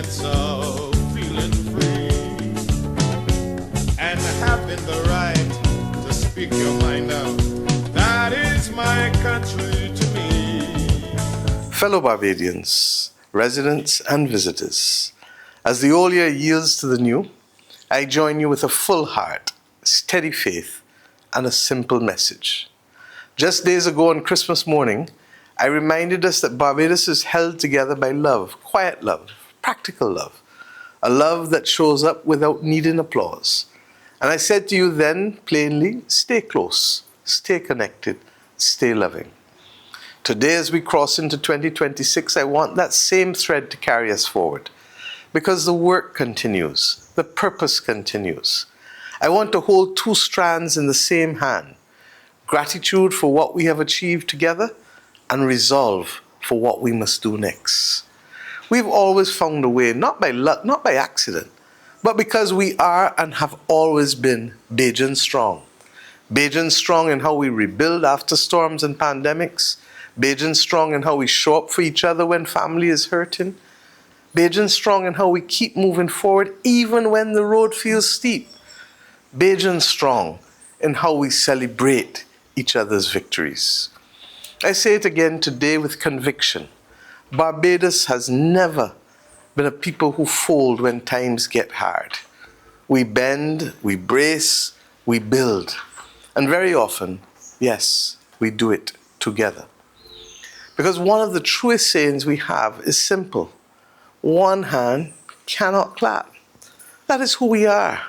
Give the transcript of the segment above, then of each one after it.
sense of feeling free and having the right to speak your mind out. That is my country to me. Fellow Barbadians, residents and visitors, as the old year yields to the new, I join you with a full heart, steady faith, and a simple message. Just days ago on Christmas morning, I reminded us that Barbados is held together by love, quiet love, practical love, a love that shows up without needing applause. And I said to you then, plainly, stay close, stay connected, stay loving. Today, as we cross into 2026, I want that same thread to carry us forward, because the work continues, the purpose continues. I want to hold two strands in the same hand: gratitude for what we have achieved together and resolve for what we must do next. We've always found a way, not by luck, not by accident, but because we are and have always been Bajan strong. Bajan strong in how we rebuild after storms and pandemics. Bajan strong in how we show up for each other when family is hurting. Bajan strong in how we keep moving forward even when the road feels steep. Bajan strong in how we celebrate each other's victories. I say it again today with conviction. Barbados has never been a people who fold when times get hard. We bend, we brace, we build. And very often, yes, we do it together. Because one of the truest sayings we have is simple: one hand cannot clap. That is who we are.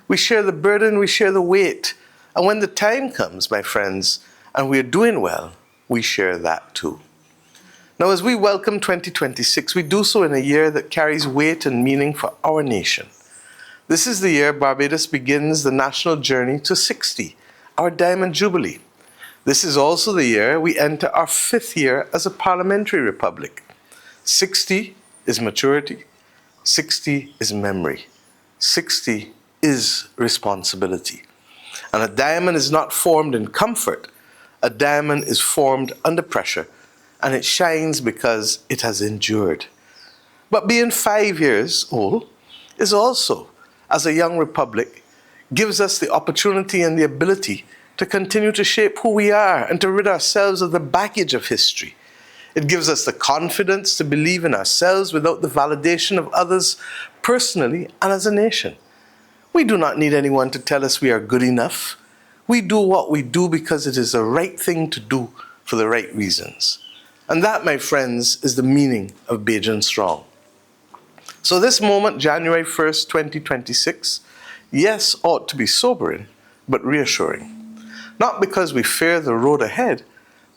We share the burden, we share the weight. And when the time comes, my friends, and we're doing well, we share that too. Now, as we welcome 2026, we do so in a year that carries weight and meaning for our nation. This is the year Barbados begins the national journey to 60, our Diamond Jubilee. This is also the year we enter our 5th year as a parliamentary republic. 60 is maturity, 60 is memory, 60 is responsibility. And a diamond is not formed in comfort. A diamond is formed under pressure, and it shines because it has endured. But being 5 years old is also, as a young republic, gives us the opportunity and the ability to continue to shape who we are and to rid ourselves of the baggage of history. It gives us the confidence to believe in ourselves without the validation of others personally and as a nation. We do not need anyone to tell us we are good enough. We do what we do because it is the right thing to do for the right reasons. And that, my friends, is the meaning of Bajan Strong. So this moment, January 1st, 2026, yes, ought to be sobering, but reassuring. Not because we fear the road ahead,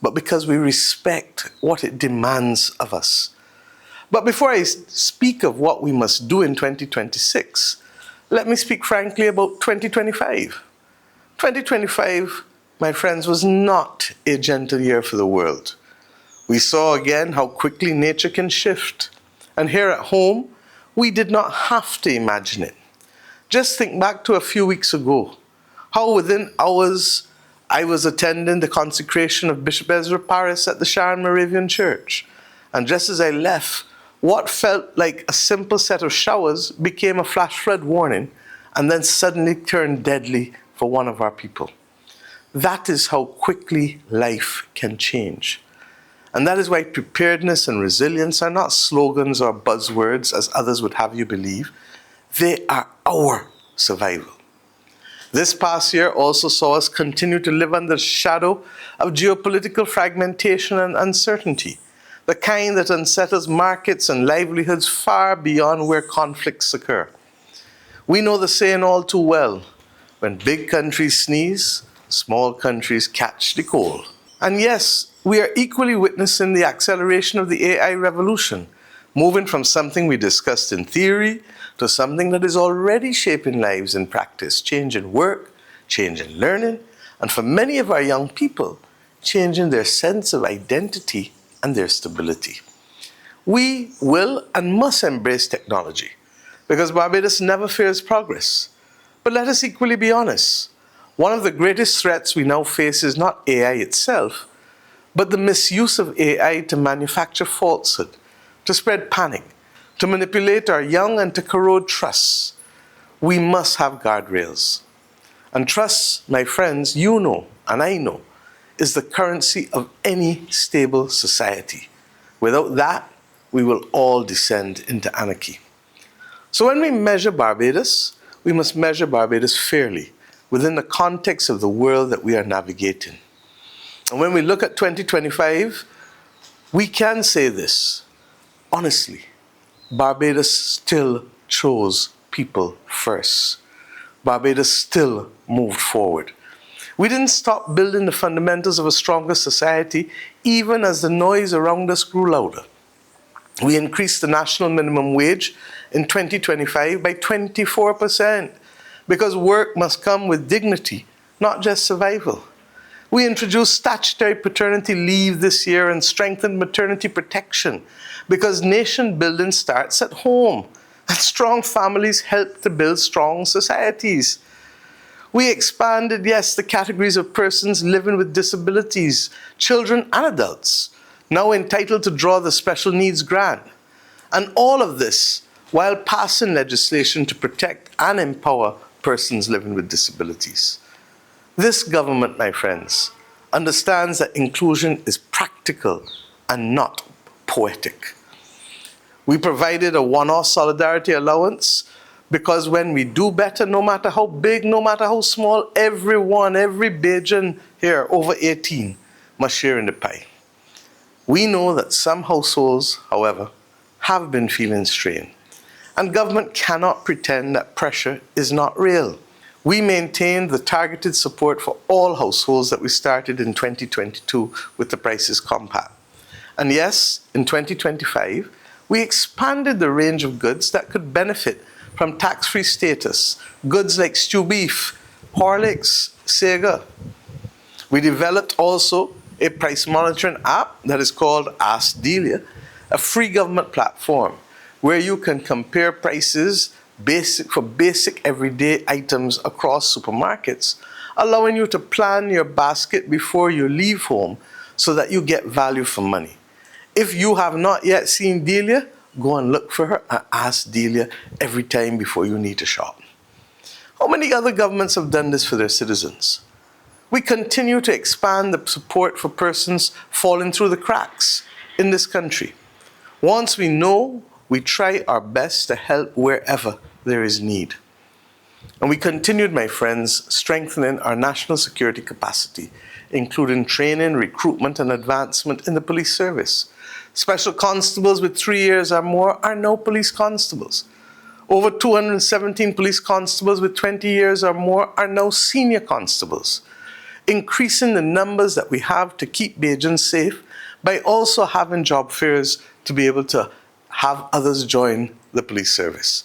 but because we respect what it demands of us. But before I speak of what we must do in 2026, let me speak frankly about 2025. 2025, my friends, was not a gentle year for the world. We saw again how quickly nature can shift. And here at home, we did not have to imagine it. Just think back to a few weeks ago, how within hours I was attending the consecration of Bishop Ezra Paris at the Sharon Moravian Church. And just as I left, what felt like a simple set of showers became a flash flood warning and then suddenly turned deadly for one of our people. That is how quickly life can change. And that is why preparedness and resilience are not slogans or buzzwords as others would have you believe. They are our survival. This past year also saw us continue to live under the shadow of geopolitical fragmentation and uncertainty, the kind that unsettles markets and livelihoods far beyond where conflicts occur. We know the saying all too well: when big countries sneeze, small countries catch the cold. And yes, we are equally witnessing the acceleration of the AI revolution, moving from something we discussed in theory to something that is already shaping lives in practice, changing work, changing learning, and for many of our young people, changing their sense of identity and their stability. We will and must embrace technology because Barbados never fears progress. But let us equally be honest. One of the greatest threats we now face is not AI itself, but the misuse of AI to manufacture falsehood, to spread panic, to manipulate our young and to corrode trusts, we must have guardrails. And trust, my friends, you know, and I know, is the currency of any stable society. Without that, we will all descend into anarchy. So when we measure Barbados, we must measure Barbados fairly within the context of the world that we are navigating. And when we look at 2025, we can say this, honestly, Barbados still chose people first. Barbados still moved forward. We didn't stop building the fundamentals of a stronger society even as the noise around us grew louder. We increased the national minimum wage in 2025 by 24% because work must come with dignity, not just survival. We introduced statutory paternity leave this year and strengthened maternity protection because nation building starts at home and strong families help to build strong societies. We expanded, yes, the categories of persons living with disabilities, children and adults, now entitled to draw the special needs grant. And all of this while passing legislation to protect and empower persons living with disabilities. This government, my friends, understands that inclusion is practical and not poetic. We provided a one-off solidarity allowance because when we do better, no matter how big, no matter how small, everyone, every Bajan here over 18 must share in the pie. We know that some households, however, have been feeling strain, and government cannot pretend that pressure is not real. We maintained the targeted support for all households that we started in 2022 with the Prices Compact. And yes, in 2025, we expanded the range of goods that could benefit from tax-free status, goods like stew beef, Horlicks, Sega. We developed also a price monitoring app that is called Ask Delia, a free government platform where you can compare prices for basic everyday items across supermarkets, allowing you to plan your basket before you leave home so that you get value for money. If you have not yet seen Delia, go and look for her and ask Delia every time before you need to shop. How many other governments have done this for their citizens? We continue to expand the support for persons falling through the cracks in this country. Once we know, we try our best to help wherever there is need. And we continued, my friends, strengthening our national security capacity, including training, recruitment, and advancement in the police service. Special constables with 3 years or more are now police constables. Over 217 police constables with 20 years or more are now senior constables. Increasing the numbers that we have to keep Bajans safe by also having job fairs to be able to have others join the police service.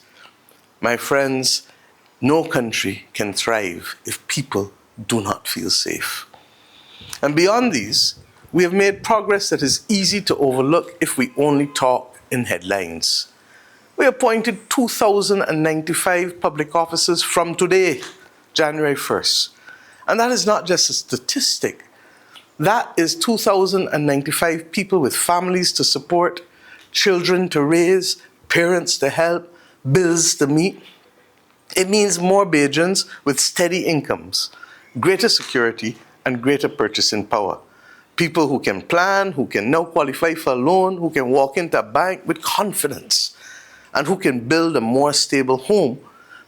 My friends, no country can thrive if people do not feel safe. And beyond these, we have made progress that is easy to overlook if we only talk in headlines. We appointed 2,095 public officers from today, January 1st. And that is not just a statistic. That is 2,095 people with families to support, children to raise, parents to help, bills to meet. It means more Bajans with steady incomes, greater security, and greater purchasing power. People who can plan, who can now qualify for a loan, who can walk into a bank with confidence, and who can build a more stable home,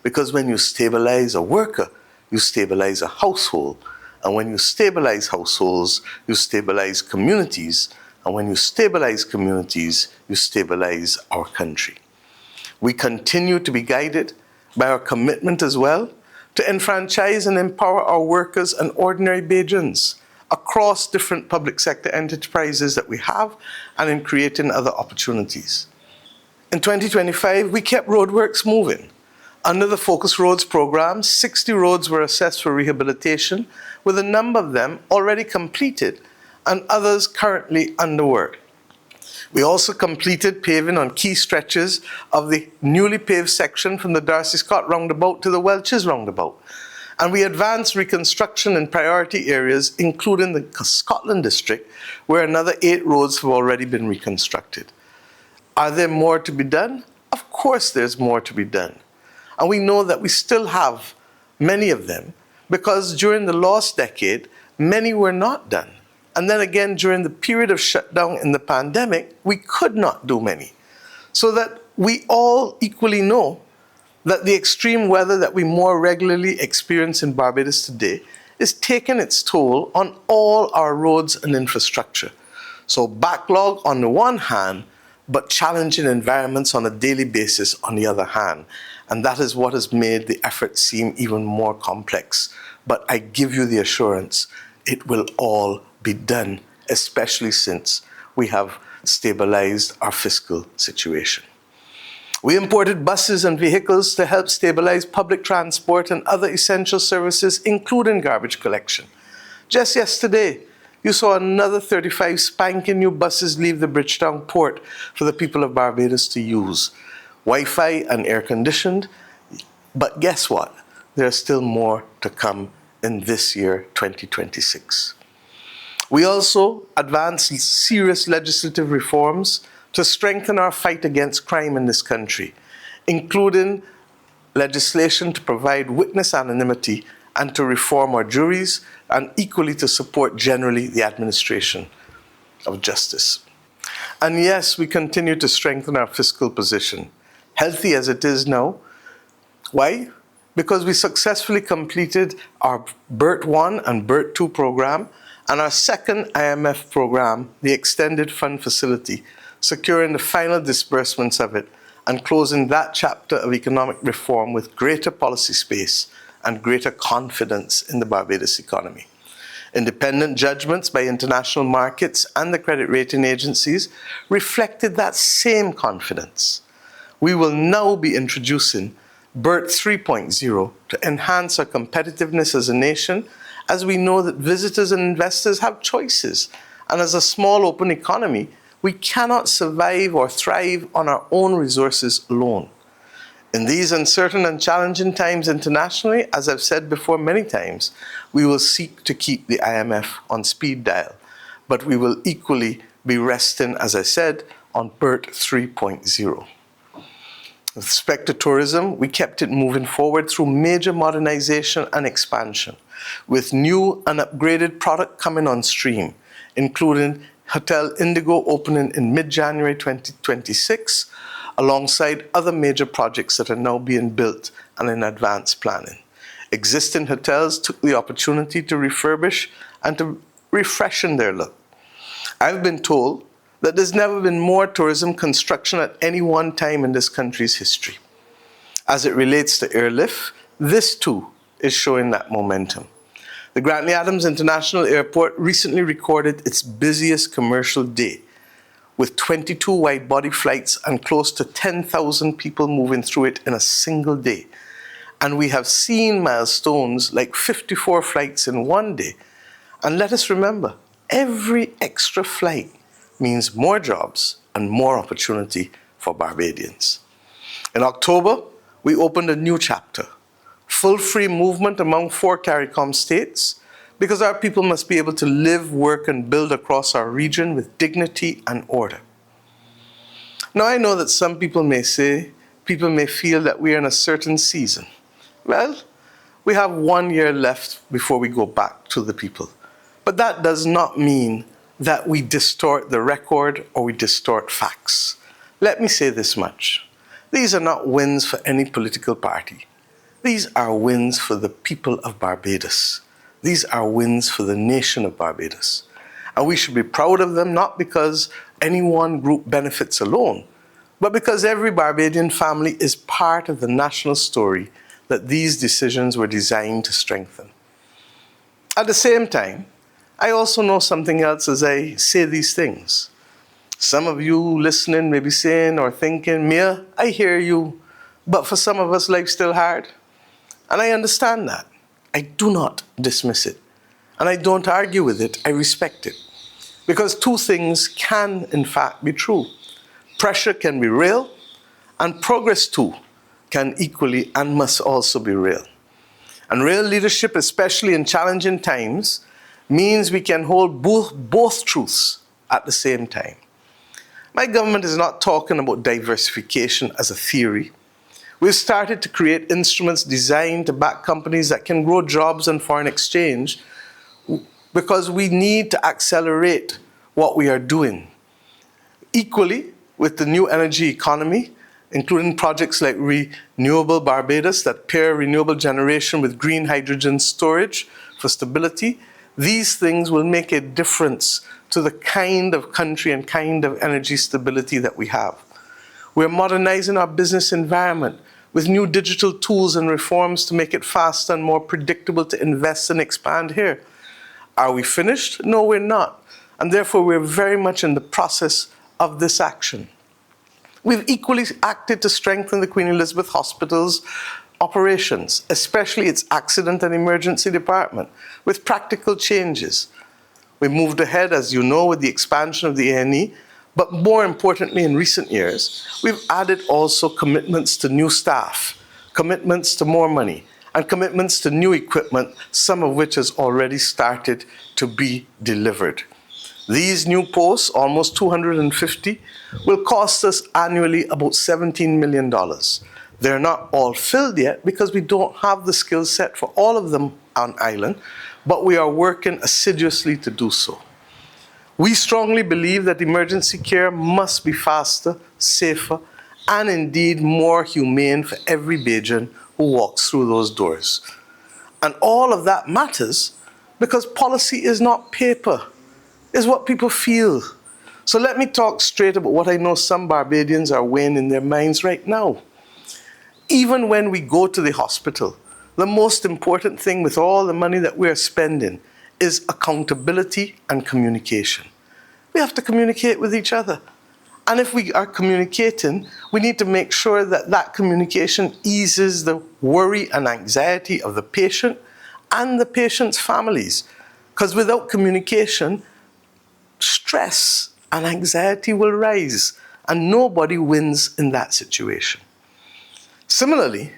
because when you stabilize a worker, you stabilize a household. And when you stabilize households, you stabilize communities. And when you stabilize communities, you stabilize our country. We continue to be guided by our commitment as well to enfranchise and empower our workers and ordinary Bajans across different public sector enterprises that we have and in creating other opportunities. In 2025, we kept roadworks moving. Under the Focus Roads program, 60 roads were assessed for rehabilitation, with a number of them already completed and others currently underway. We also completed paving on key stretches of the newly paved section from the Darcy Scott roundabout to the Welches roundabout. And we advanced reconstruction in priority areas, including the Scotland district, where another 8 roads have already been reconstructed. Are there more to be done? Of course, there's more to be done. And we know that we still have many of them because during the last decade, many were not done. And then again, during the period of shutdown in the pandemic, we could not do many. So that we all equally know that the extreme weather that we more regularly experience in Barbados today is taking its toll on all our roads and infrastructure. So backlog on the one hand, but challenging environments on a daily basis on the other hand. And that is what has made the effort seem even more complex. But I give you the assurance, it will all be done, especially since we have stabilized our fiscal situation. We imported buses and vehicles to help stabilize public transport and other essential services, including garbage collection. Just yesterday, you saw another 35 spanking new buses leave the Bridgetown port for the people of Barbados to use. Wi-Fi and air-conditioned, but guess what? There's still more to come in this year, 2026. We also advanced serious legislative reforms to strengthen our fight against crime in this country, including legislation to provide witness anonymity and to reform our juries, and equally to support generally the administration of justice. And yes, we continue to strengthen our fiscal position, healthy as it is now. Why? Because we successfully completed our BERT 1 and BERT 2 program and our second IMF program, the Extended Fund Facility, securing the final disbursements of it and closing that chapter of economic reform with greater policy space and greater confidence in the Barbados economy. Independent judgments by international markets and the credit rating agencies reflected that same confidence. We will now be introducing BERT 3.0 to enhance our competitiveness as a nation, as we know that visitors and investors have choices. And as a small open economy, we cannot survive or thrive on our own resources alone. In these uncertain and challenging times internationally, as I've said before many times, we will seek to keep the IMF on speed dial, but we will equally be resting, as I said, on BERT 3.0. With respect to tourism, we kept it moving forward through major modernization and expansion, with new and upgraded product coming on stream, including Hotel Indigo opening in mid-January 2026, alongside other major projects that are now being built and in advanced planning. Existing hotels took the opportunity to refurbish and to refreshen their look. I've been told that there's never been more tourism construction at any one time in this country's history. As it relates to airlift, this too is showing that momentum. The Grantley Adams International Airport recently recorded its busiest commercial day, with 22 wide-body flights and close to 10,000 people moving through it in a single day. And we have seen milestones like 54 flights in one day. And let us remember, every extra flight means more jobs and more opportunity for Barbadians. In October, we opened a new chapter, full free movement among 4 CARICOM states, because our people must be able to live, work, and build across our region with dignity and order. Now, I know that some people may feel that we are in a certain season. Well, we have 1 year left before we go back to the people. But that does not mean that we distort the record or we distort facts. Let me say this much. These are not wins for any political party. These are wins for the people of Barbados. These are wins for the nation of Barbados. And we should be proud of them, not because any one group benefits alone, but because every Barbadian family is part of the national story that these decisions were designed to strengthen. At the same time, I also know something else as I say these things. Some of you listening may be saying or thinking, Mia, I hear you, but for some of us, life's still hard. And I understand that. I do not dismiss it. And I don't argue with it, I respect it. Because 2 things can, in fact, be true. Pressure can be real, and progress too can equally and must also be real. And real leadership, especially in challenging times, means we can hold both truths at the same time. My government is not talking about diversification as a theory. We've started to create instruments designed to back companies that can grow jobs and foreign exchange because we need to accelerate what we are doing. Equally, with the new energy economy, including projects like Renewable Barbados that pair renewable generation with green hydrogen storage for stability, these things will make a difference to the kind of country and kind of energy stability that we have. We're modernizing our business environment with new digital tools and reforms to make it faster and more predictable to invest and expand here. Are we finished? No, we're not. And therefore, we're very much in the process of this action. We've equally acted to strengthen the Queen Elizabeth Hospital's operations, especially its accident and emergency department, with practical changes. We moved ahead, as you know, with the expansion of the A&E, but more importantly, in recent years, we've added also commitments to new staff, commitments to more money, and commitments to new equipment, some of which has already started to be delivered. These new posts, almost 250, will cost us annually about $17 million. They're not all filled yet because we don't have the skill set for all of them on island, but we are working assiduously to do so. We strongly believe that emergency care must be faster, safer, and indeed more humane for every Bajan who walks through those doors. And all of that matters because policy is not paper. Is what people feel. So let me talk straight about what I know some Barbadians are weighing in their minds right now. Even when we go to the hospital, the most important thing with all the money that we're spending is accountability and communication. We have to communicate with each other. And if we are communicating, we need to make sure that that communication eases the worry and anxiety of the patient and the patient's families. Because without communication, stress and anxiety will rise, and nobody wins in that situation. Similarly,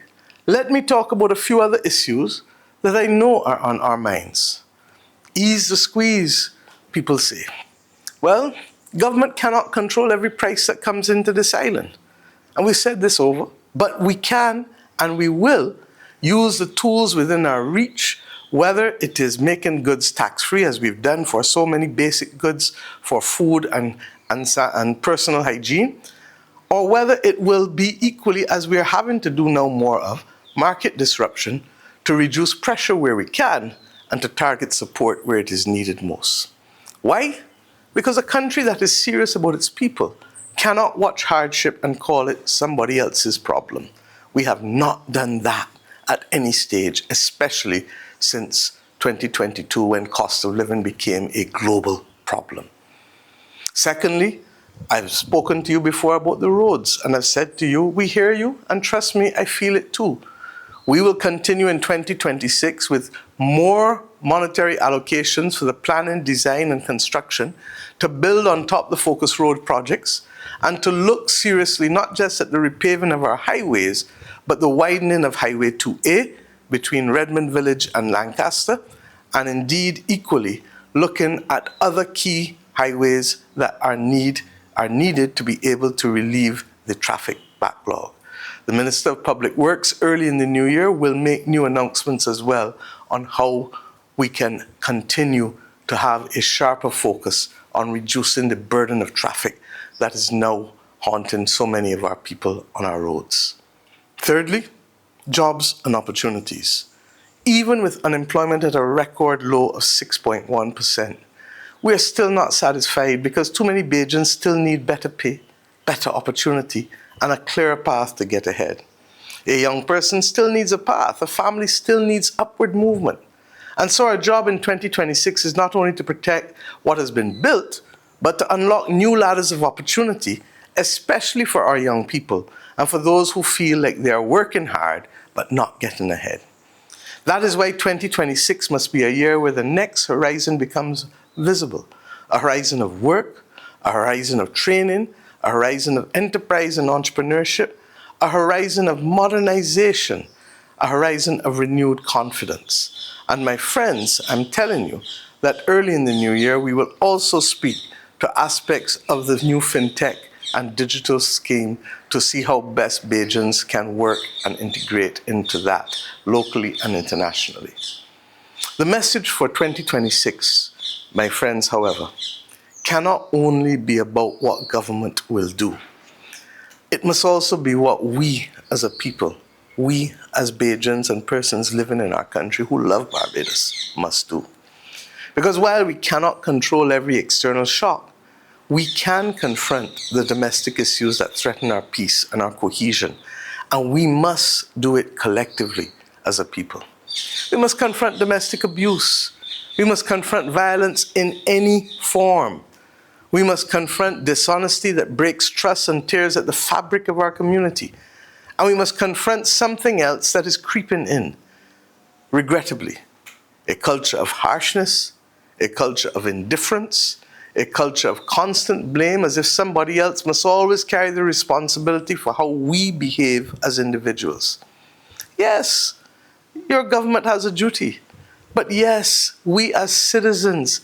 let me talk about a few other issues that I know are on our minds. Ease the squeeze, people say. Well, government cannot control every price that comes into this island. And we've said this over, but we can and we will use the tools within our reach, whether it is making goods tax-free, as we've done for so many basic goods for food and personal hygiene, or whether it will be equally, as we are having to do now more of, market disruption to reduce pressure where we can and to target support where it is needed most. Why? Because a country that is serious about its people cannot watch hardship and call it somebody else's problem. We have not done that at any stage, especially since 2022, when cost of living became a global problem. Secondly, I've spoken to you before about the roads, and I've said to you, we hear you, and trust me, I feel it too. We will continue in 2026 with more monetary allocations for the planning, design, and construction to build on top the Focus Road projects and to look seriously not just at the repaving of our highways, but the widening of Highway 2A between Redmond Village and Lancaster, and indeed equally looking at other key highways that are needed to be able to relieve the traffic backlog. The Minister of Public Works early in the new year will make new announcements as well on how we can continue to have a sharper focus on reducing the burden of traffic that is now haunting so many of our people on our roads. Thirdly, jobs and opportunities. Even with unemployment at a record low of 6.1%, we are still not satisfied because too many Bajans still need better pay, better opportunity, and a clearer path to get ahead. A young person still needs a path. A family still needs upward movement. And so our job in 2026 is not only to protect what has been built, but to unlock new ladders of opportunity, especially for our young people and for those who feel like they are working hard but not getting ahead. That is why 2026 must be a year where the next horizon becomes visible. A horizon of work, a horizon of training, a horizon of enterprise and entrepreneurship, a horizon of modernization, a horizon of renewed confidence. And my friends, I'm telling you that early in the new year, we will also speak to aspects of the new fintech and digital scheme to see how best Bajans can work and integrate into that locally and internationally. The message for 2026, my friends, however, cannot only be about what government will do. It must also be what we as a people, we as Bajans and persons living in our country who love Barbados must do. Because while we cannot control every external shock, we can confront the domestic issues that threaten our peace and our cohesion, and we must do it collectively as a people. We must confront domestic abuse. We must confront violence in any form. We must confront dishonesty that breaks trust and tears at the fabric of our community. And we must confront something else that is creeping in, regrettably, a culture of harshness, a culture of indifference, a culture of constant blame as if somebody else must always carry the responsibility for how we behave as individuals. Yes, your government has a duty, but yes, we as citizens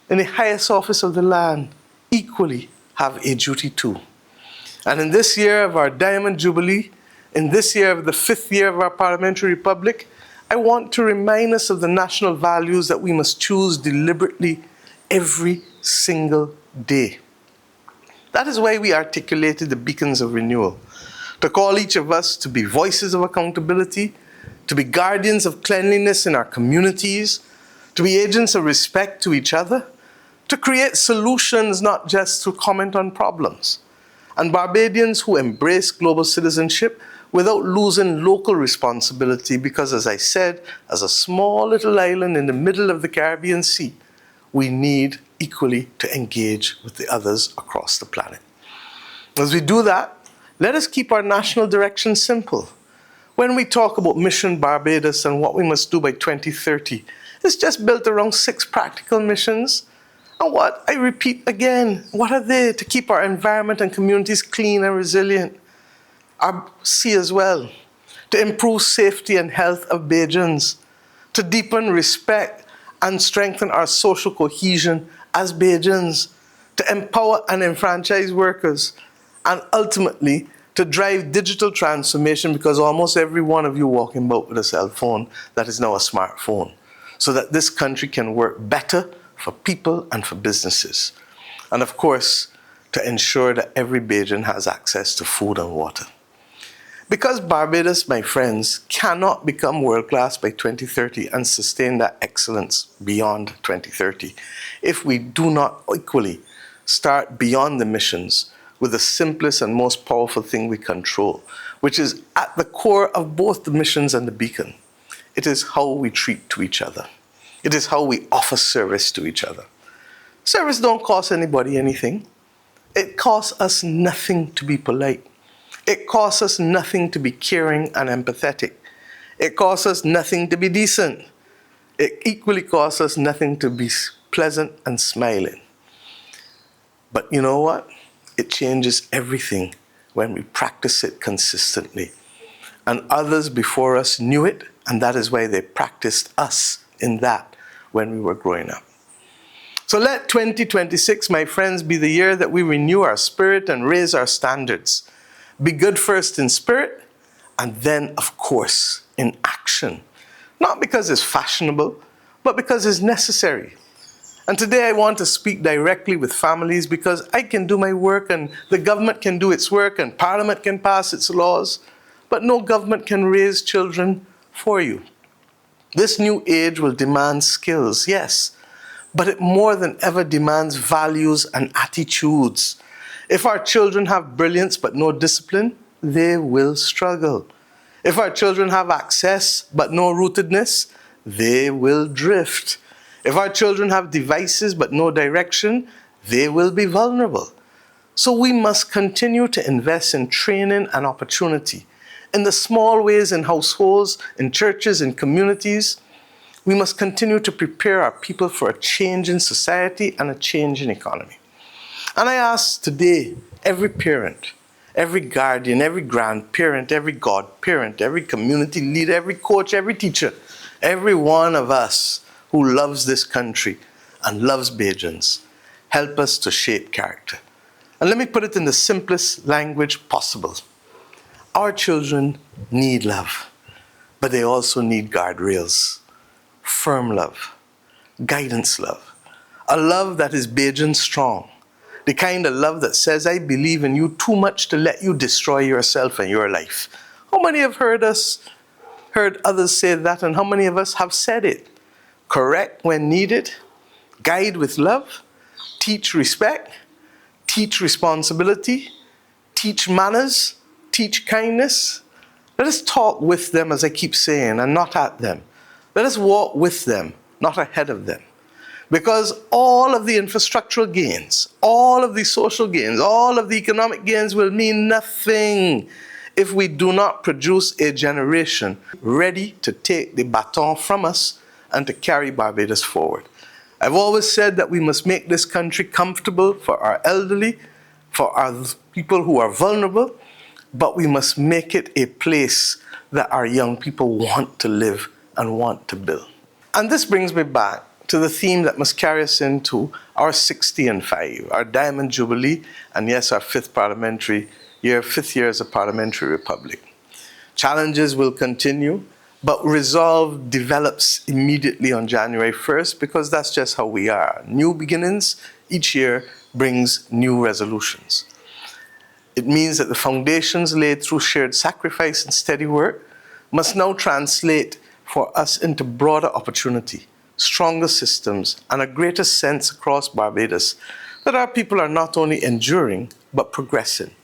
in the highest office of the land equally have a duty too. And in this year of our Diamond Jubilee, in this year of the 5th year of our Parliamentary Republic, I want to remind us of the national values that we must choose deliberately every single day. That is why we articulated the beacons of renewal, to call each of us to be voices of accountability, to be guardians of cleanliness in our communities, to be agents of respect to each other, to create solutions, not just to comment on problems. And Barbadians who embrace global citizenship without losing local responsibility, because as I said, as a small little island in the middle of the Caribbean Sea, we need equally to engage with the others across the planet. As we do that, let us keep our national direction simple. When we talk about Mission Barbados and what we must do by 2030, it's just built around 6 practical missions. And what, I repeat again, what are they? To keep our environment and communities clean and resilient. Our sea as well. To improve safety and health of Bajans. To deepen respect and strengthen our social cohesion as Bajans. To empower and enfranchise workers. And ultimately, to drive digital transformation, because almost every one of you walking about with a cell phone that is now a smartphone, so that this country can work better for people and for businesses. And of course, to ensure that every Bajan has access to food and water. Because Barbados, my friends, cannot become world-class by 2030 and sustain that excellence beyond 2030 if we do not equally start beyond the missions with the simplest and most powerful thing we control, which is at the core of both the missions and the beacon. It is how we treat to each other. It is how we offer service to each other. Service don't cost anybody anything. It costs us nothing to be polite. It costs us nothing to be caring and empathetic. It costs us nothing to be decent. It equally costs us nothing to be pleasant and smiling. But you know what? It changes everything when we practice it consistently. And others before us knew it, and that is why they practiced us in that when we were growing up. So let 2026, my friends, be the year that we renew our spirit and raise our standards. Be good first in spirit, and then, of course, in action. Not because it's fashionable, but because it's necessary. And today I want to speak directly with families, because I can do my work and the government can do its work and Parliament can pass its laws, but no government can raise children for you. This new age will demand skills, yes, but it more than ever demands values and attitudes. If our children have brilliance but no discipline, they will struggle. If our children have access but no rootedness, they will drift. If our children have devices but no direction, they will be vulnerable. So we must continue to invest in training and opportunity. In the small ways in households, in churches, in communities, we must continue to prepare our people for a change in society and a change in economy. And I ask today, every parent, every guardian, every grandparent, every godparent, every community leader, every coach, every teacher, every one of us who loves this country and loves Bajans, help us to shape character. And let me put it in the simplest language possible. Our children need love, but they also need guardrails, firm love, guidance love, a love that is Bajan strong, the kind of love that says, I believe in you too much to let you destroy yourself and your life. How many have heard others say that, and how many of us have said it? Correct when needed, guide with love, teach respect, teach responsibility, teach manners, teach kindness. Let us talk with them, as I keep saying, and not at them. Let us walk with them, not ahead of them. Because all of the infrastructural gains, all of the social gains, all of the economic gains will mean nothing if we do not produce a generation ready to take the baton from us and to carry Barbados forward. I've always said that we must make this country comfortable for our elderly, for our people who are vulnerable, but we must make it a place that our young people want to live and want to build. And this brings me back to the theme that must carry us into our 60 and 5, our Diamond Jubilee, and yes, our fifth year as a parliamentary republic. Challenges will continue, but resolve develops immediately on January 1st because that's just how we are. New beginnings each year brings new resolutions. It means that the foundations laid through shared sacrifice and steady work must now translate for us into broader opportunity, stronger systems, and a greater sense across Barbados that our people are not only enduring, but progressing.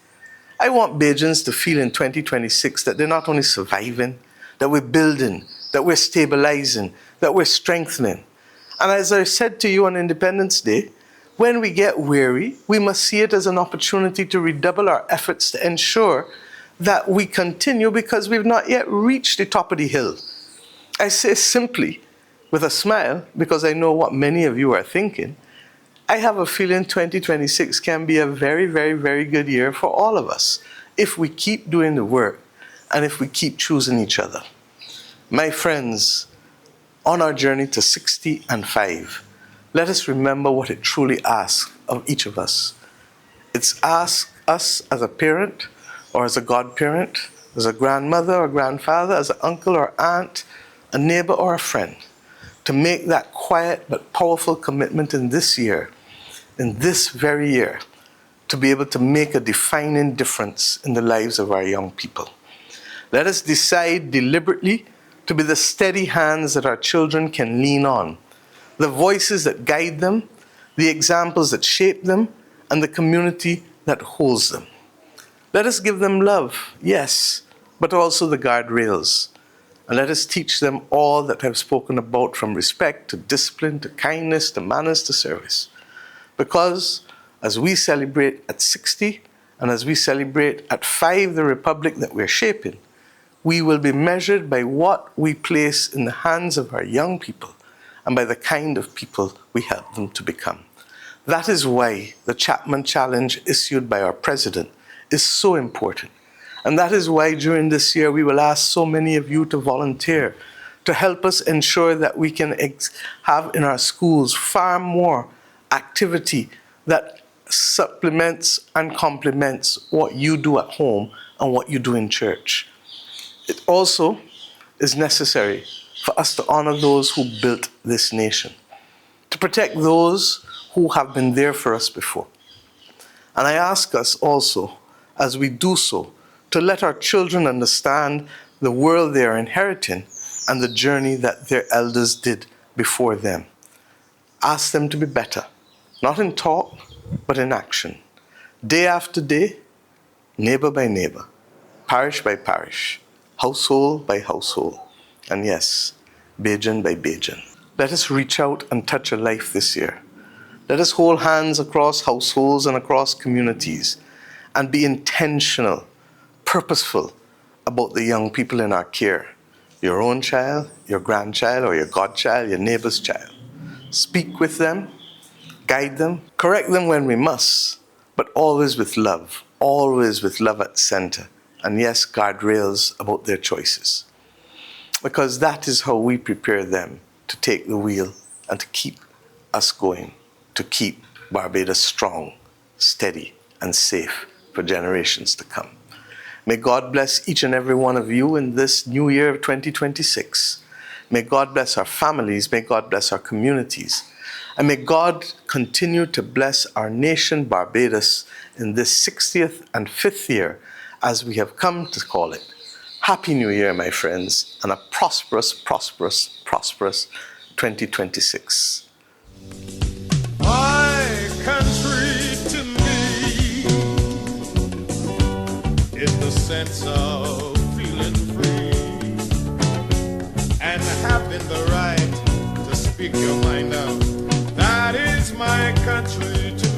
I want Bajans to feel in 2026 that they're not only surviving, that we're building, that we're stabilizing, that we're strengthening. And as I said to you on Independence Day, when we get weary, we must see it as an opportunity to redouble our efforts to ensure that we continue because we've not yet reached the top of the hill. I say simply, with a smile, because I know what many of you are thinking, I have a feeling 2026 can be a very, very, very good year for all of us if we keep doing the work and if we keep choosing each other. My friends, on our journey to 60 and 5, let us remember what it truly asks of each of us. It's asked us as a parent or as a godparent, as a grandmother or grandfather, as an uncle or aunt, a neighbor or a friend, to make that quiet but powerful commitment in this year, in this very year, to be able to make a defining difference in the lives of our young people. Let us decide deliberately to be the steady hands that our children can lean on, the voices that guide them, the examples that shape them, and the community that holds them. Let us give them love, yes, but also the guardrails. And let us teach them all that I've spoken about, from respect to discipline to kindness to manners to service. Because as we celebrate at 60 and as we celebrate at 5 the republic that we're shaping, we will be measured by what we place in the hands of our young people and by the kind of people we help them to become. That is why the Chapman Challenge issued by our president is so important. And that is why during this year we will ask so many of you to volunteer, to help us ensure that we can have in our schools far more activity that supplements and complements what you do at home and what you do in church. It also is necessary for us to honor those who built this nation, to protect those who have been there for us before. And I ask us also, as we do so, to let our children understand the world they are inheriting and the journey that their elders did before them. Ask them to be better, not in talk, but in action. Day after day, neighbor by neighbor, parish by parish, household by household, and yes, Bajan by Bajan. Let us reach out and touch a life this year. Let us hold hands across households and across communities and be intentional, purposeful about the young people in our care. Your own child, your grandchild, or your godchild, your neighbor's child. Speak with them, guide them, correct them when we must, but always with love at center. And yes, guardrails about their choices. Because that is how we prepare them to take the wheel and to keep us going, to keep Barbados strong, steady, and safe for generations to come. May God bless each and every one of you in this new year of 2026. May God bless our families. May God bless our communities. And may God continue to bless our nation, Barbados, in this 60th and 5th year, as we have come to call it. Happy New Year, my friends, and a prosperous, prosperous, prosperous 2026. My country to me is the sense of feeling free and having the right to speak your mind out. That is my country to me.